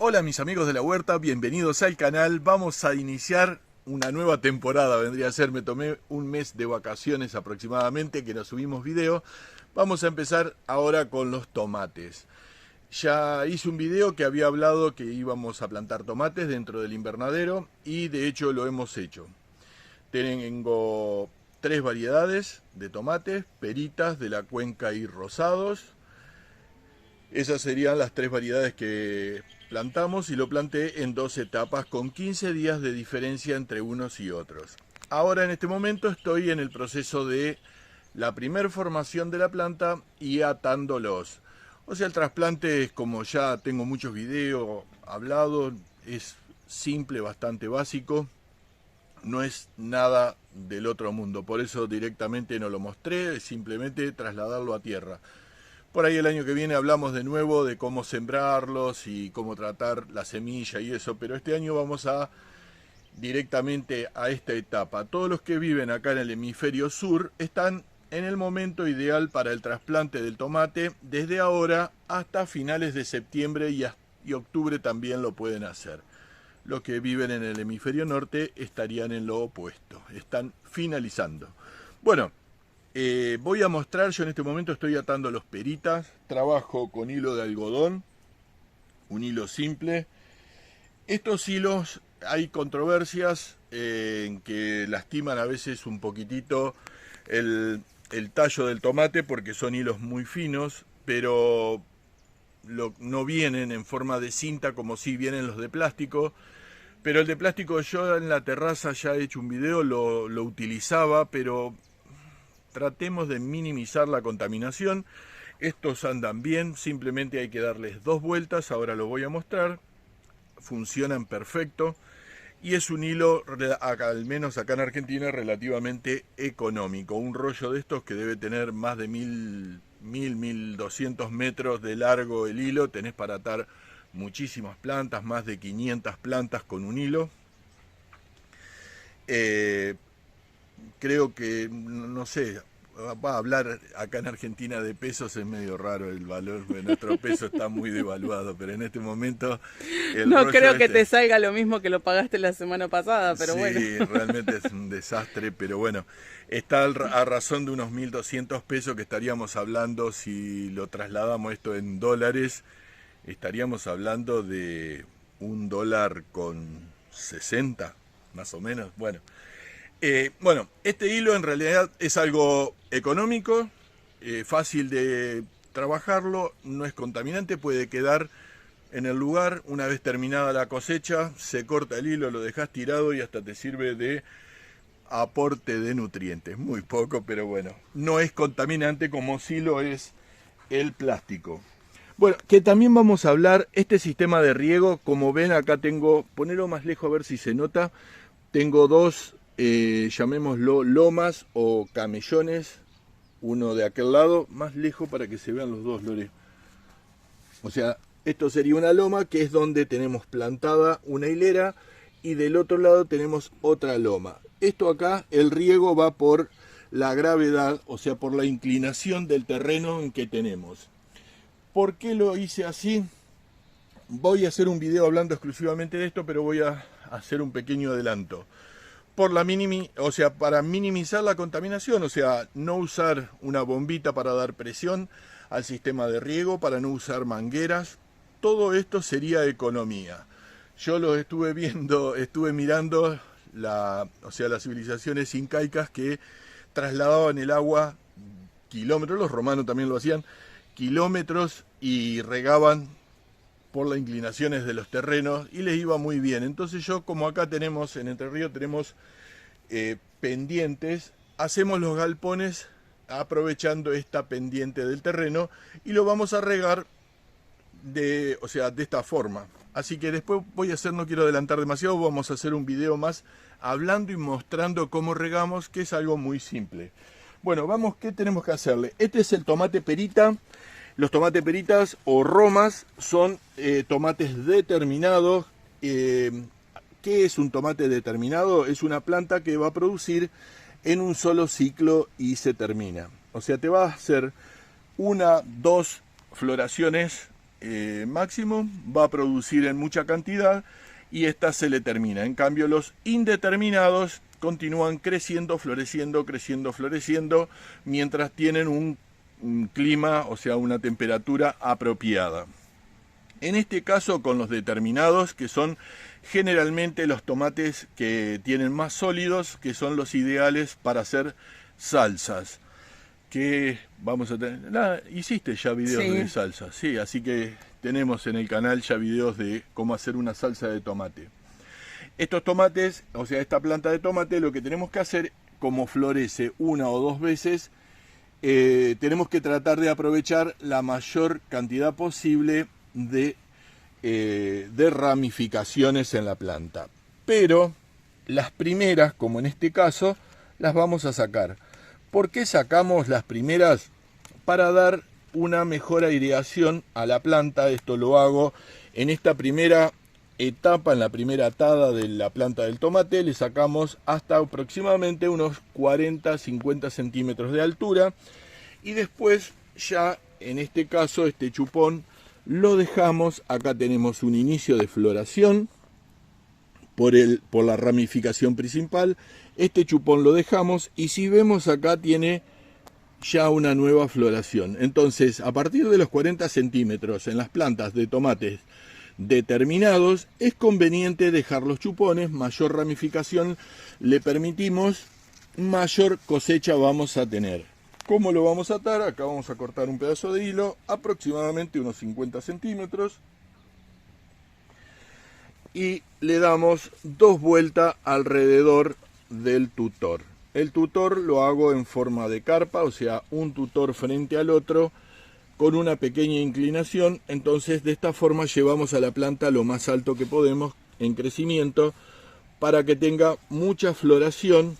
Hola mis amigos de la huerta, bienvenidos al canal. Vamos a iniciar una nueva temporada, vendría a ser, me tomé un mes de vacaciones aproximadamente que no subimos video. Vamos a empezar ahora con los tomates. Ya hice un video que había hablado que íbamos a plantar tomates dentro del invernadero y de hecho lo hemos hecho. Tengo tres variedades de tomates, peritas de la cuenca y rosados. Esas serían las tres variedades que plantamos y lo planté en dos etapas con 15 días de diferencia entre unos y otros. Ahora en este momento estoy en el proceso de la primer formación de la planta y atándolos. O sea, el trasplante es, como ya tengo muchos videos hablados, es simple, bastante básico. No es nada del otro mundo, por eso directamente no lo mostré, es simplemente trasladarlo a tierra. Por ahí el año que viene hablamos de nuevo de cómo sembrarlos y cómo tratar la semilla y eso, pero este año vamos a directamente a esta etapa. Todos los que viven acá en el hemisferio sur están en el momento ideal para el trasplante del tomate. Desde ahora hasta finales de septiembre y octubre también lo pueden hacer. Los que viven en el hemisferio norte estarían en lo opuesto, están finalizando. Bueno, voy a mostrar, yo en este momento estoy atando los peritas, trabajo con hilo de algodón, un hilo simple. Estos hilos, hay controversias en que lastiman a veces un poquitito el tallo del tomate porque son hilos muy finos, pero no vienen en forma de cinta como si vienen los de plástico. Pero el de plástico yo en la terraza ya he hecho un video, lo utilizaba, pero tratemos de minimizar la contaminación. Estos andan bien, simplemente hay que darles dos vueltas, ahora lo voy a mostrar. Funcionan perfecto y es un hilo, al menos acá en Argentina, relativamente económico. Un rollo de estos que debe tener más de 1200 metros de largo el hilo. Tenés para atar muchísimas plantas, más de 500 plantas con un hilo. Creo que, no sé, va a hablar acá en Argentina de pesos, es medio raro el valor, nuestro peso está muy devaluado, pero en este momento no creo que te salga lo mismo que lo pagaste la semana pasada, pero sí, bueno. Sí, realmente es un desastre, pero bueno, está a razón de unos 1.200 pesos que estaríamos hablando. Si lo trasladamos esto en dólares, estaríamos hablando de $1.60, más o menos. Bueno, este hilo en realidad es algo económico, fácil de trabajarlo, no es contaminante, puede quedar en el lugar. Una vez terminada la cosecha, se corta el hilo, lo dejas tirado y hasta te sirve de aporte de nutrientes. Muy poco, pero bueno, no es contaminante como sí lo es el plástico. Bueno, que también vamos a hablar, este sistema de riego, como ven acá tengo, ponelo más lejos a ver si se nota, tengo dos, llamémoslo lomas o camellones, uno de aquel lado, más lejos para que se vean los dos, Lore. O sea, esto sería una loma que es donde tenemos plantada una hilera y del otro lado tenemos otra loma. Esto acá, el riego va por la gravedad, o sea, por la inclinación del terreno en que tenemos. ¿Por qué lo hice así? Voy a hacer un video hablando exclusivamente de esto, pero voy a hacer un pequeño adelanto. Para minimizar la contaminación, o sea, no usar una bombita para dar presión al sistema de riego, para no usar mangueras. Todo esto sería economía. Yo lo estuve viendo, estuve mirando las civilizaciones incaicas que trasladaban el agua kilómetros, los romanos también lo hacían, kilómetros, y regaban por las inclinaciones de los terrenos y les iba muy bien. Entonces yo, como acá tenemos, en Entre Ríos tenemos pendientes, hacemos los galpones aprovechando esta pendiente del terreno y lo vamos a regar de esta forma. Así que después voy a hacer, no quiero adelantar demasiado, vamos a hacer un video más hablando y mostrando cómo regamos, que es algo muy simple. Bueno, vamos, ¿qué tenemos que hacerle? Este es el tomate perita. Los tomates peritas o romas son tomates determinados. ¿Qué es un tomate determinado? Es una planta que va a producir en un solo ciclo y se termina. O sea, te va a hacer 1, 2 floraciones máximo, va a producir en mucha cantidad y esta se le termina. En cambio, los indeterminados continúan creciendo, floreciendo, mientras tienen un clima, o sea, una temperatura apropiada. En este caso, con los determinados, que son generalmente los tomates que tienen más sólidos, que son los ideales para hacer salsas. Que vamos a tener... hiciste ya videos de salsa, sí, así que tenemos en el canal ya videos de cómo hacer una salsa de tomate. Estos tomates, o sea, esta planta de tomate, lo que tenemos que hacer, como florece una o dos veces, tenemos que tratar de aprovechar la mayor cantidad posible de ramificaciones en la planta. Pero las primeras, como en este caso, las vamos a sacar. ¿Por qué sacamos las primeras? Para dar una mejor aireación a la planta. Esto lo hago en esta primera etapa, en la primera atada de la planta del tomate. Le sacamos hasta aproximadamente unos 40-50 centímetros de altura. Y después ya, en este caso, este chupón lo dejamos. Acá tenemos un inicio de floración por la ramificación principal. Este chupón lo dejamos y si vemos acá tiene ya una nueva floración. Entonces, a partir de los 40 centímetros en las plantas de tomates determinados, es conveniente dejar los chupones. Mayor ramificación le permitimos, mayor cosecha vamos a tener. ¿Cómo lo vamos a atar? Acá vamos a cortar un pedazo de hilo, aproximadamente unos 50 centímetros. Y le damos 2 vueltas alrededor del tutor. El tutor lo hago en forma de carpa, o sea, un tutor frente al otro con una pequeña inclinación. Entonces, de esta forma llevamos a la planta lo más alto que podemos en crecimiento para que tenga mucha floración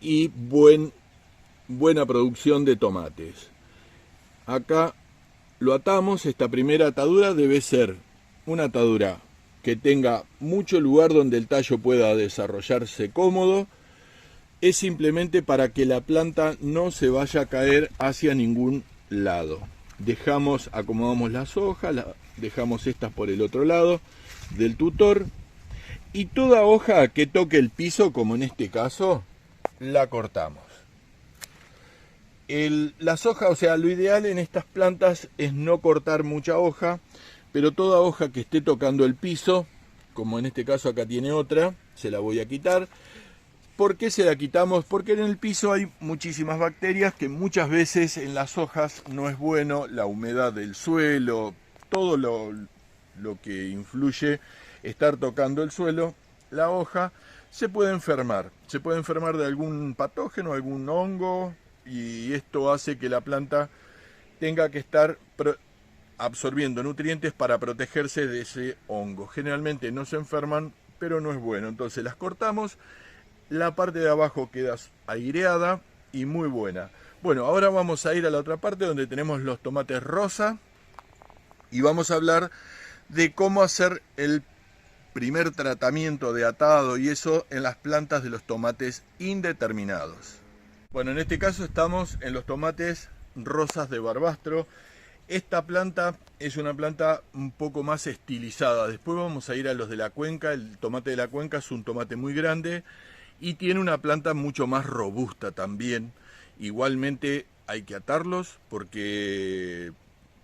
y buena producción de tomates. Acá lo atamos. Esta primera atadura debe ser una atadura que tenga mucho lugar donde el tallo pueda desarrollarse cómodo. Es simplemente para que la planta no se vaya a caer hacia ningún lado. Acomodamos las hojas, dejamos estas por el otro lado del tutor. Y toda hoja que toque el piso, como en este caso, la cortamos. Las hojas, o sea, lo ideal en estas plantas es no cortar mucha hoja, pero toda hoja que esté tocando el piso, como en este caso acá tiene otra, se la voy a quitar. ¿Por qué se la quitamos? Porque en el piso hay muchísimas bacterias que muchas veces en las hojas no es bueno, la humedad del suelo, todo lo que influye estar tocando el suelo, la hoja se puede enfermar de algún patógeno, algún hongo, y esto hace que la planta tenga que estar absorbiendo nutrientes para protegerse de ese hongo. Generalmente no se enferman, pero no es bueno. Entonces las cortamos, la parte de abajo queda aireada y muy buena. Bueno, ahora vamos a ir a la otra parte donde tenemos los tomates rosa y vamos a hablar de cómo hacer el primer tratamiento de atado y eso en las plantas de los tomates indeterminados. Bueno, en este caso estamos en los tomates rosas de Barbastro. Esta planta es una planta un poco más estilizada. Después vamos a ir a los de la cuenca. El tomate de la cuenca es un tomate muy grande y tiene una planta mucho más robusta también. Igualmente hay que atarlos porque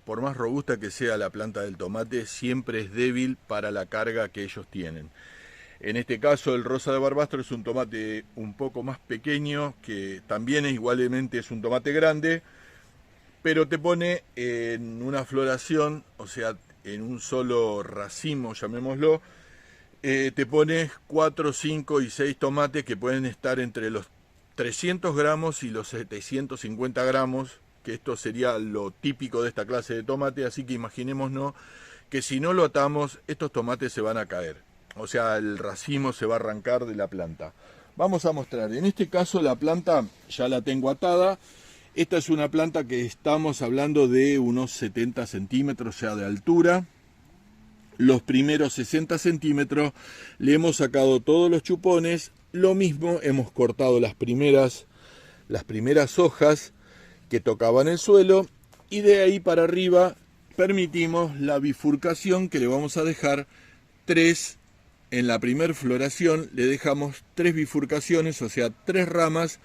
por más robusta que sea la planta del tomate, siempre es débil para la carga que ellos tienen. En este caso el rosa de Barbastro es un tomate un poco más pequeño, que también igualmente es un tomate grande, pero te pone en una floración, o sea, en un solo racimo, llamémoslo, te pones 4, 5 y 6 tomates que pueden estar entre los 300 gramos y los 750 gramos, que esto sería lo típico de esta clase de tomate, así que imaginémonos que si no lo atamos, estos tomates se van a caer. O sea, el racimo se va a arrancar de la planta. Vamos a mostrar, en este caso la planta ya la tengo atada. Esta es una planta que estamos hablando de unos 70 centímetros ya de altura. Los primeros 60 centímetros le hemos sacado todos los chupones. Lo mismo, hemos cortado las primeras hojas que tocaban el suelo. Y de ahí para arriba permitimos la bifurcación, que le vamos a dejar 3 en la primer floración, le dejamos 3 bifurcaciones, o sea 3 ramas,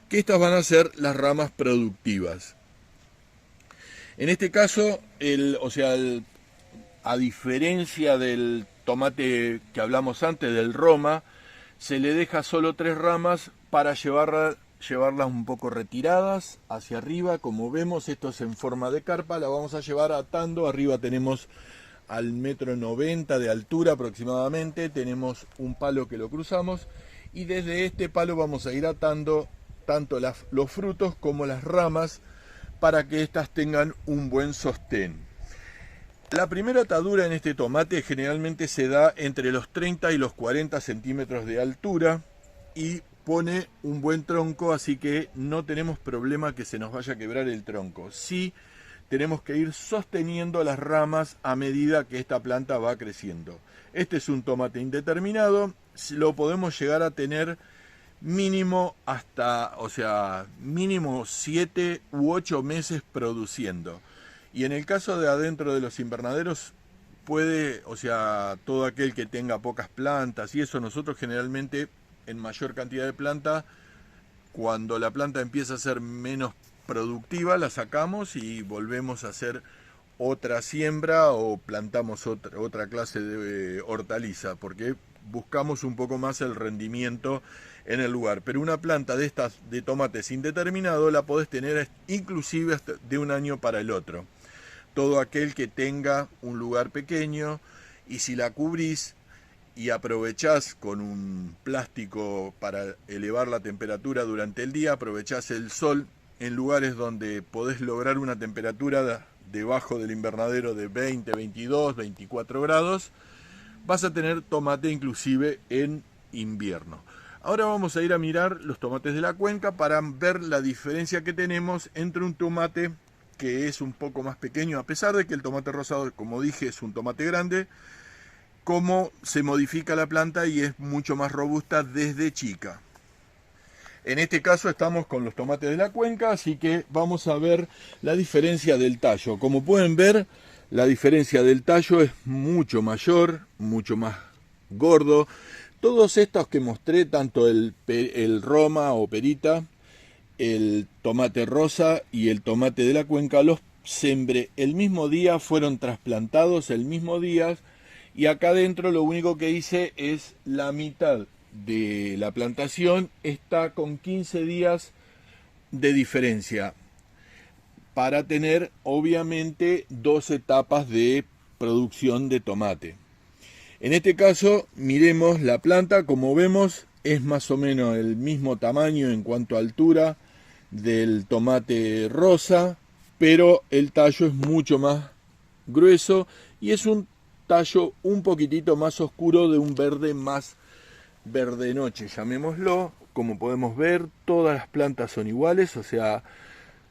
que estas van a ser las ramas productivas. En este caso, a diferencia del tomate que hablamos antes, del Roma, se le deja solo 3 ramas para llevarlas un poco retiradas hacia arriba. Como vemos, esto es en forma de carpa, la vamos a llevar atando. Arriba tenemos al 1,90 m de altura aproximadamente, tenemos un palo que lo cruzamos y desde este palo vamos a ir atando tanto los frutos como las ramas para que éstas tengan un buen sostén. La primera atadura en este tomate generalmente se da entre los 30 y los 40 centímetros de altura y pone un buen tronco, así que no tenemos problema que se nos vaya a quebrar el tronco. Sí, tenemos que ir sosteniendo las ramas a medida que esta planta va creciendo. Este es un tomate indeterminado, lo podemos llegar a tener mínimo mínimo 7 u 8 meses produciendo. Y en el caso de adentro de los invernaderos todo aquel que tenga pocas plantas y eso, nosotros generalmente en mayor cantidad de planta, cuando la planta empieza a ser menos productiva, la sacamos y volvemos a hacer otra siembra o plantamos otra clase de hortaliza, porque buscamos un poco más el rendimiento en el lugar. Pero una planta de estas de tomates indeterminado la podés tener inclusive hasta de un año para el otro. Todo aquel que tenga un lugar pequeño, y si la cubrís y aprovechás con un plástico para elevar la temperatura durante el día, aprovechás el sol en lugares donde podés lograr una temperatura debajo del invernadero de 20, 22, 24 grados, vas a tener tomate inclusive en invierno. Ahora vamos a ir a mirar los tomates de la cuenca para ver la diferencia que tenemos entre un tomate que es un poco más pequeño, a pesar de que el tomate rosado, como dije, es un tomate grande, cómo se modifica la planta y es mucho más robusta desde chica. En este caso estamos con los tomates de la cuenca, así que vamos a ver la diferencia del tallo. Como pueden ver, la diferencia del tallo es mucho mayor, mucho más gordo. Todos estos que mostré, tanto el Roma o Perita, el tomate rosa y el tomate de la cuenca, los sembré el mismo día, fueron trasplantados el mismo día, y acá adentro lo único que hice es la mitad de la plantación está con 15 días de diferencia para tener obviamente 2 etapas de producción de tomate. En este caso miremos la planta, como vemos es más o menos el mismo tamaño en cuanto a altura del tomate rosa, pero el tallo es mucho más grueso y es un tallo un poquitito más oscuro, de un verde más verde noche, llamémoslo. Como podemos ver, todas las plantas son iguales, o sea,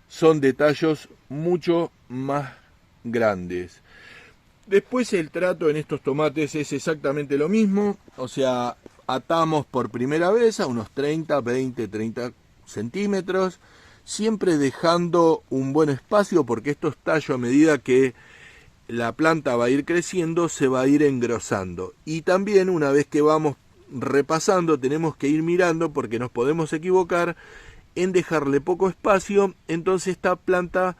son de tallos mucho más grandes. Después el trato en estos tomates es exactamente lo mismo, o sea, atamos por primera vez a unos 30 centímetros, siempre dejando un buen espacio, porque estos tallos, a medida que la planta va a ir creciendo, se va a ir engrosando. Y también, una vez que vamos repasando, tenemos que ir mirando, porque nos podemos equivocar en dejarle poco espacio. Entonces esta planta,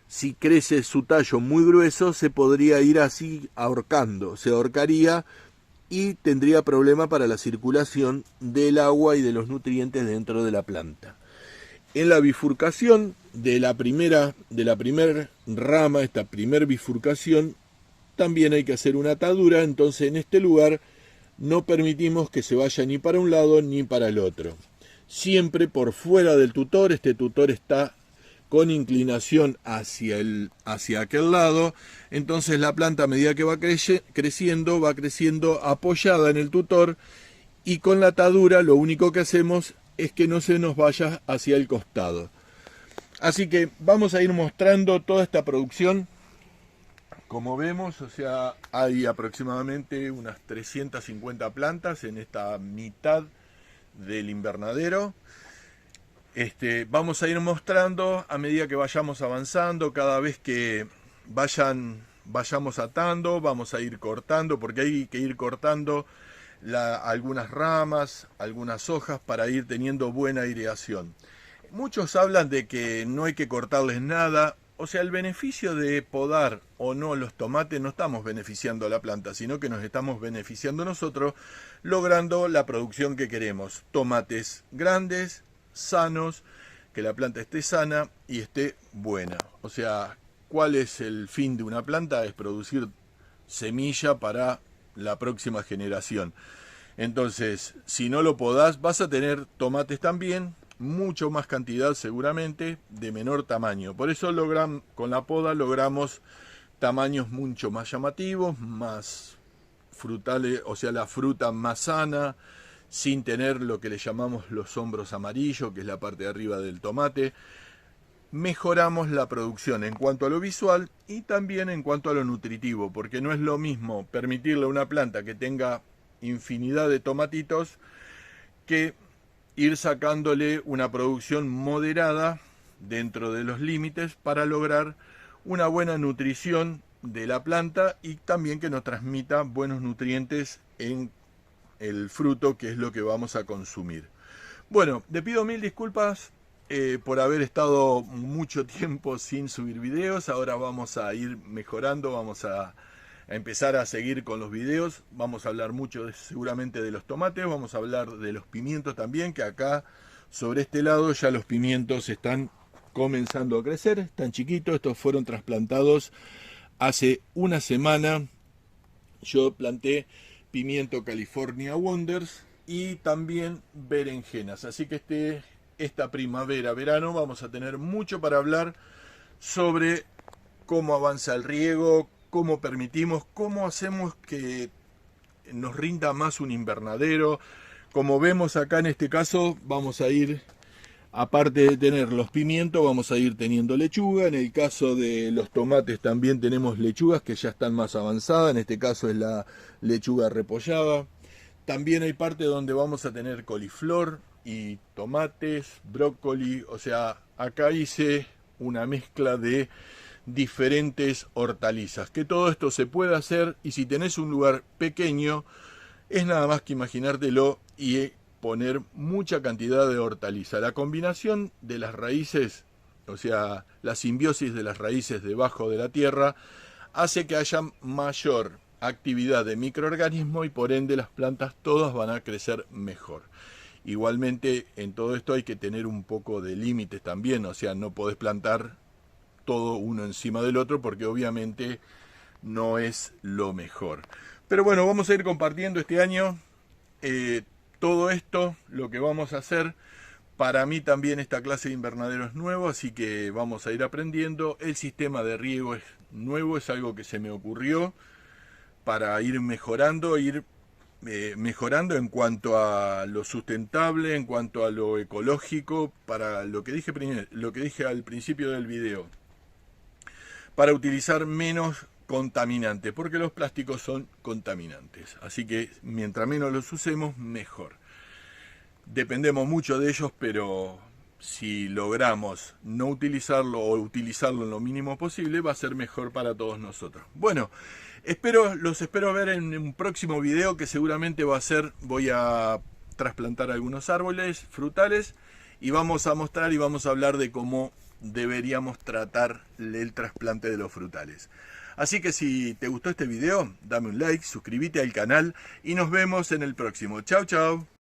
si crece su tallo muy grueso, se podría ir así ahorcando, se ahorcaría y tendría problema para la circulación del agua y de los nutrientes dentro de la planta. En la bifurcación de la primera rama, esta primer bifurcación, también hay que hacer una atadura. Entonces en este lugar no permitimos que se vaya ni para un lado ni para el otro. Siempre por fuera del tutor. Este tutor está con inclinación hacia aquel lado. Entonces la planta, a medida que va creciendo apoyada en el tutor, y con la atadura lo único que hacemos es que no se nos vaya hacia el costado. Así que vamos a ir mostrando toda esta producción. Como vemos, o sea, hay aproximadamente unas 350 plantas en esta mitad del invernadero. Vamos a ir mostrando a medida que vayamos avanzando. Cada vez que vayamos atando, vamos a ir cortando, porque hay que ir cortando algunas ramas, algunas hojas para ir teniendo buena aireación. Muchos hablan de que no hay que cortarles nada. O sea, el beneficio de podar o no los tomates, no estamos beneficiando a la planta, sino que nos estamos beneficiando nosotros, logrando la producción que queremos. Tomates grandes, sanos, que la planta esté sana y esté buena. O sea, ¿cuál es el fin de una planta? Es producir semilla para la próxima generación. Entonces, si no lo podás, vas a tener tomates también, mucho más cantidad seguramente, de menor tamaño. Por eso con la poda logramos tamaños mucho más llamativos, más frutales, o sea, la fruta más sana, sin tener lo que le llamamos los hombros amarillos, que es la parte de arriba del tomate. Mejoramos la producción en cuanto a lo visual y también en cuanto a lo nutritivo, porque no es lo mismo permitirle a una planta que tenga infinidad de tomatitos que ir sacándole una producción moderada dentro de los límites para lograr una buena nutrición de la planta y también que nos transmita buenos nutrientes en el fruto, que es lo que vamos a consumir. Bueno, le pido mil disculpas por haber estado mucho tiempo sin subir videos. Ahora vamos a ir mejorando, vamos a empezar a seguir con los videos. Vamos a hablar mucho seguramente de los tomates, vamos a hablar de los pimientos también, que acá sobre este lado ya los pimientos están comenzando a crecer, están chiquitos. Estos fueron trasplantados hace una semana. Yo planté pimiento California Wonders y también berenjenas, así que esta primavera, verano, vamos a tener mucho para hablar sobre cómo avanza el riego, cómo permitimos, cómo hacemos que nos rinda más un invernadero. Como vemos acá en este caso, vamos a ir, aparte de tener los pimientos, vamos a ir teniendo lechuga. En el caso de los tomates también tenemos lechugas que ya están más avanzadas. En este caso es la lechuga repollada. También hay parte donde vamos a tener coliflor y tomates, brócoli. O sea, acá hice una mezcla de diferentes hortalizas, que todo esto se puede hacer, y si tenés un lugar pequeño es nada más que imaginártelo y poner mucha cantidad de hortaliza. La combinación de las raíces, o sea, la simbiosis de las raíces debajo de la tierra, hace que haya mayor actividad de microorganismos y por ende las plantas todas van a crecer mejor. Igualmente en todo esto hay que tener un poco de límites también, o sea, no podés plantar todo uno encima del otro porque obviamente no es lo mejor. Pero bueno, vamos a ir compartiendo este año todo esto, lo que vamos a hacer. Para mí también esta clase de invernadero es nuevo, así que vamos a ir aprendiendo. El sistema de riego es nuevo, es algo que se me ocurrió para ir mejorando, mejorando en cuanto a lo sustentable, en cuanto a lo ecológico, para lo que dije al principio del video, para utilizar menos contaminantes, porque los plásticos son contaminantes, así que mientras menos los usemos, mejor. Dependemos mucho de ellos, pero si logramos no utilizarlo o utilizarlo en lo mínimo posible, va a ser mejor para todos nosotros. Bueno, los espero ver en un próximo video, que seguramente voy a trasplantar algunos árboles frutales y vamos a mostrar y vamos a hablar de cómo deberíamos tratar el trasplante de los frutales. Así que si te gustó este video, dame un like, suscríbete al canal y nos vemos en el próximo. Chau, chau.